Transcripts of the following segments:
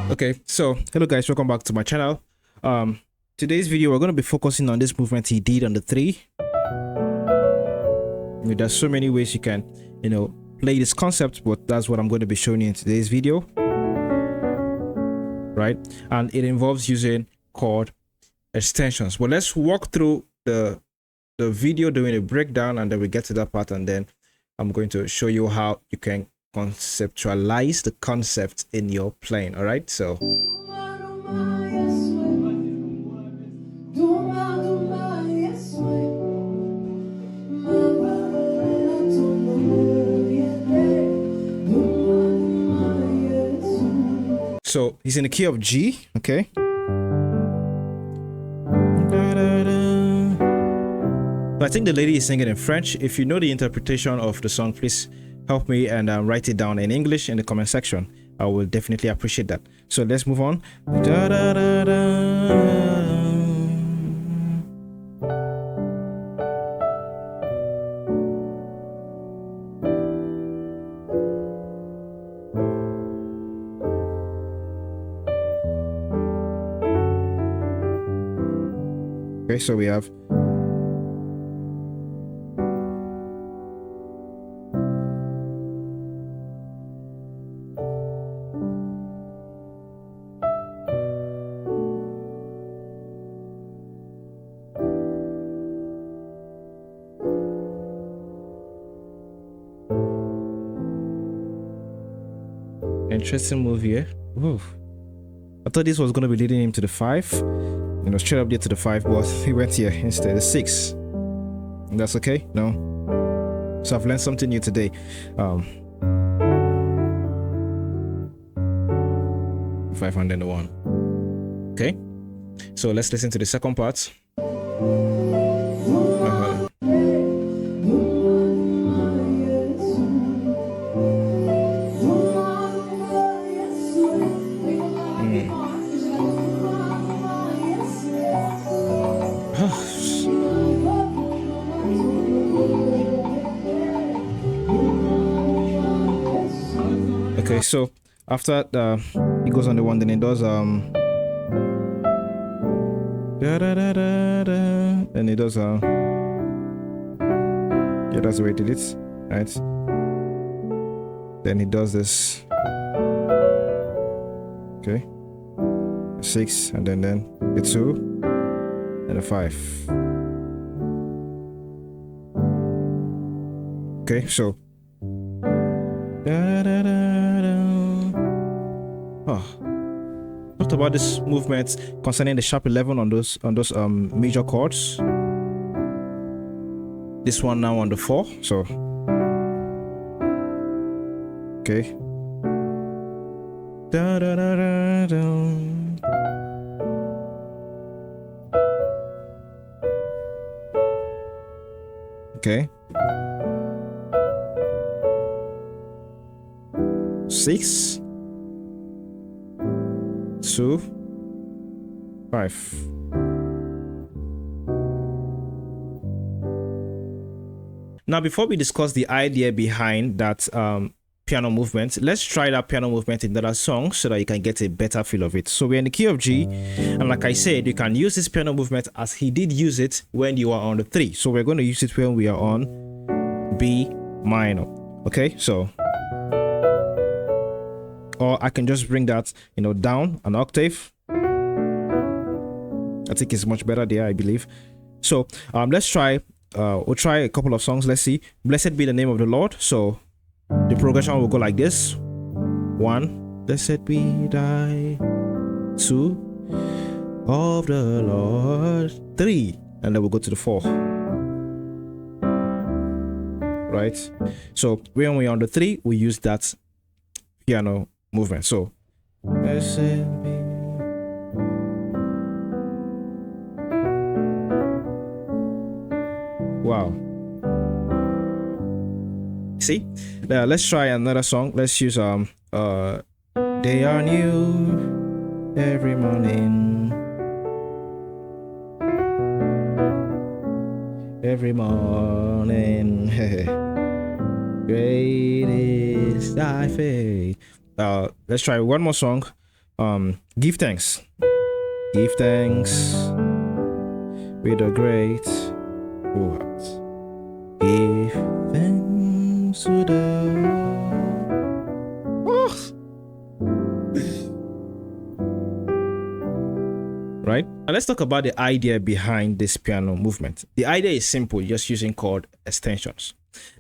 Okay, so hello guys, welcome back to my channel. Today's video we're going to be focusing on this movement he did on the 3. There's so many ways you can play this concept, but that's what I'm going to be showing you in today's video, right? And it involves using chord extensions. But let's walk through the video doing a breakdown, and then we get to that part, and then I'm going to show you how you can conceptualize the concept in your playing. All right, so he's in the key of G. Okay, so I think the lady is singing in French. If you know the interpretation of the song, please help me and write it down in English in the comment section. I will definitely appreciate that. So let's move on. Okay, so we have interesting move here. Ooh. I thought this was going to be leading him to the 5, straight up there to the 5, but he went here instead, the 6. And that's okay? No. So I've learned something new today. 5 and then the 1. Okay, so let's listen to the second part. Okay, so after he goes on the 1, then he does then he does yeah, that's the way he did it, right? Then he does this, okay, 6, and then the 2 and a 5. Okay, so talked about this movement concerning the sharp 11 on those major chords. This one now on the 4. So okay, okay, 6, 2, 5. Now, before we discuss the idea behind that piano movement, let's try that piano movement in another song so that you can get a better feel of it. So we're in the key of G, and like I said, you can use this piano movement as he did use it when you are on the 3. So we're going to use it when we are on B minor. Okay, so or I can just bring that down an octave. I think it's much better there, I believe. So let's try we'll try a couple of songs. Let's see. Blessed be the name of the Lord. So the progression will go like this: 1, blessed be thy, 2, of the Lord, 3, and then we'll go to the 4, right? So when we're on the 3, we use that piano movement. So blessed be. Wow. See, now let's try another song. Let's use they are new every morning, every morning. Great is thy faith. Let's try one more song. Give thanks. Give thanks with a great heart. Give thanks to the right? Now let's talk about the idea behind this piano movement. The idea is simple, just using chord extensions.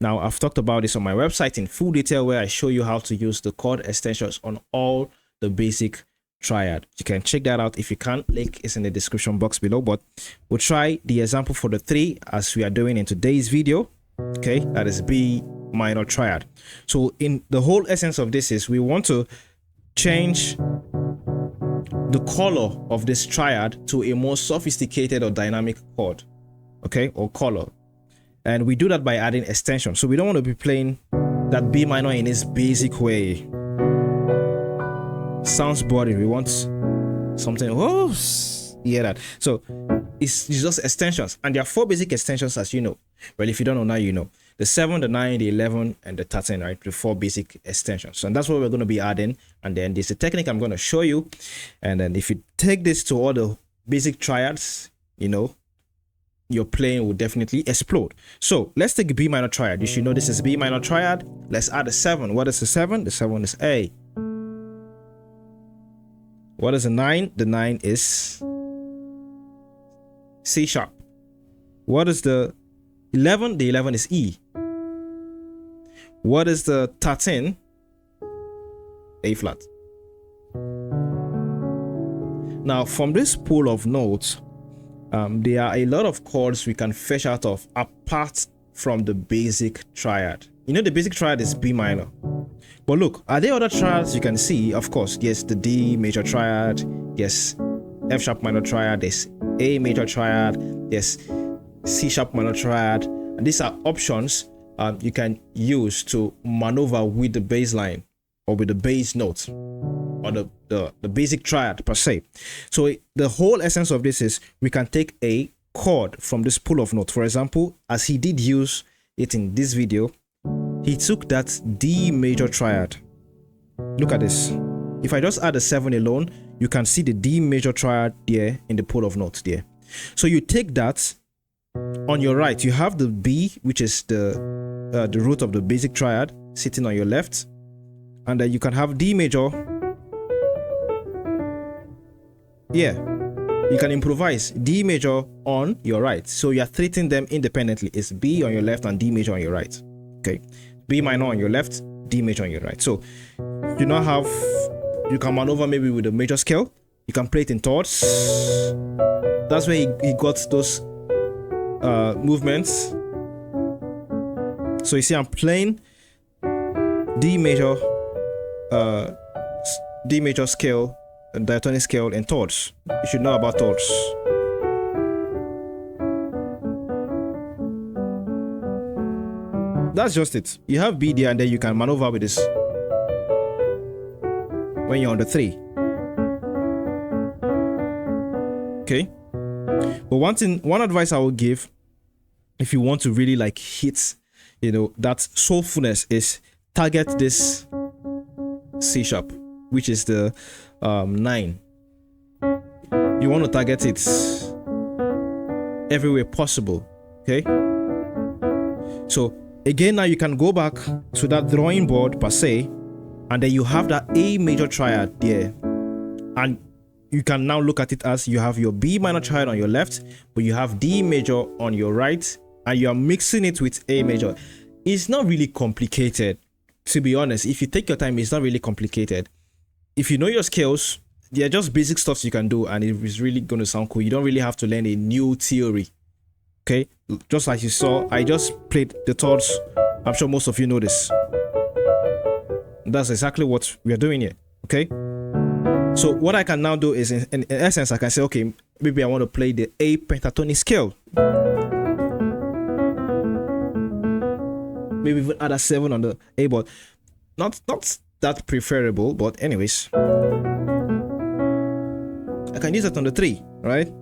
Now, I've talked about this on my website in full detail, where I show you how to use the chord extensions on all the basic triad. You can check that out if you can. Link is in the description box below, but we'll try the example for the 3 as we are doing in today's video. Okay, that is B minor triad. So in the whole essence of this is we want to change the color of this triad to a more sophisticated or dynamic chord, okay, or color. And we do that by adding extension. So we don't want to be playing that B minor in its basic way. Sounds boring. We want something, oh, hear that. So it's just extensions, and there are 4 basic extensions, as you know. Well, if you don't know now, you know. The 7, the 9, the 11, and the 13, right? The 4 basic extensions. And that's what we're going to be adding. And then there's a technique I'm going to show you. And then if you take this to all the basic triads, you know, your playing will definitely explode. So let's take a B minor triad. You should know this is B minor triad. Let's add a 7. What is the 7? The 7 is A. What is the 9? The 9 is C sharp. What is the 11? The 11 is E. What is the 13? A flat. Now, from this pool of notes, there are a lot of chords we can fetch out of apart from the basic triad. You know, the basic triad is B minor. But look, are there other triads you can see? Of course, yes, the D major triad, yes, F sharp minor triad, there's A major triad, yes, C sharp minor triad. And these are options you can use to maneuver with the bass line or with the bass notes or the basic triad per se. So the whole essence of this is we can take a chord from this pool of notes. For example, as he did use it in this video, he took that D major triad. Look at this. If I just add a 7 alone, you can see the D major triad there in the pool of notes there. So you take that. On your right, you have the B, which is the root of the basic triad, sitting on your left, and then you can have D major. Yeah, you can improvise D major on your right. So you are treating them independently. It's B on your left and D major on your right. Okay, B minor on your left, D major on your right. So you now have, you can maneuver maybe with a major scale. You can play it in chords. That's where he got those movements. So you see I'm playing D major scale and diatonic scale in chords. You should know about chords. That's just it. You have B there and then you can maneuver with this when you're on the 3. Okay. But one advice I will give, if you want to really like hit, you know, that soulfulness, is target this C sharp, which is the 9. You want to target it everywhere possible. Okay. So again, now you can go back to that drawing board per se, and then you have that A major triad there, and you can now look at it as you have your B minor triad on your left, but you have D major on your right, and you are mixing it with A major. It's not really complicated, to be honest. If you take your time, it's not really complicated. If you know your scales, they're just basic stuff you can do, and it is really going to sound cool. You don't really have to learn a new theory. Okay, just like you saw, I just played the chords. I'm sure most of you know this. That's exactly what we are doing here. Okay. So what I can now do is, in essence, I can say, okay, maybe I want to play the A pentatonic scale. Maybe even add a 7 on the A, but not that preferable. But anyways, I can use it on the 3, right?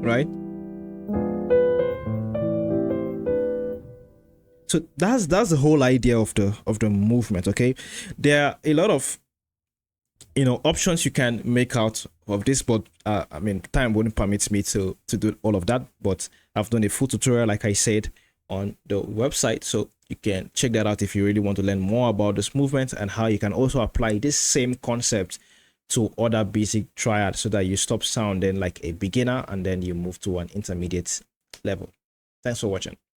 Right? So that's the whole idea of the movement. Okay, there are a lot of options you can make out of this, but I mean, time wouldn't permit me to do all of that. But I've done a full tutorial, like I said, on the website, so you can check that out if you really want to learn more about this movement and how you can also apply this same concept to other basic triads, so that you stop sounding like a beginner and then you move to an intermediate level. Thanks for watching.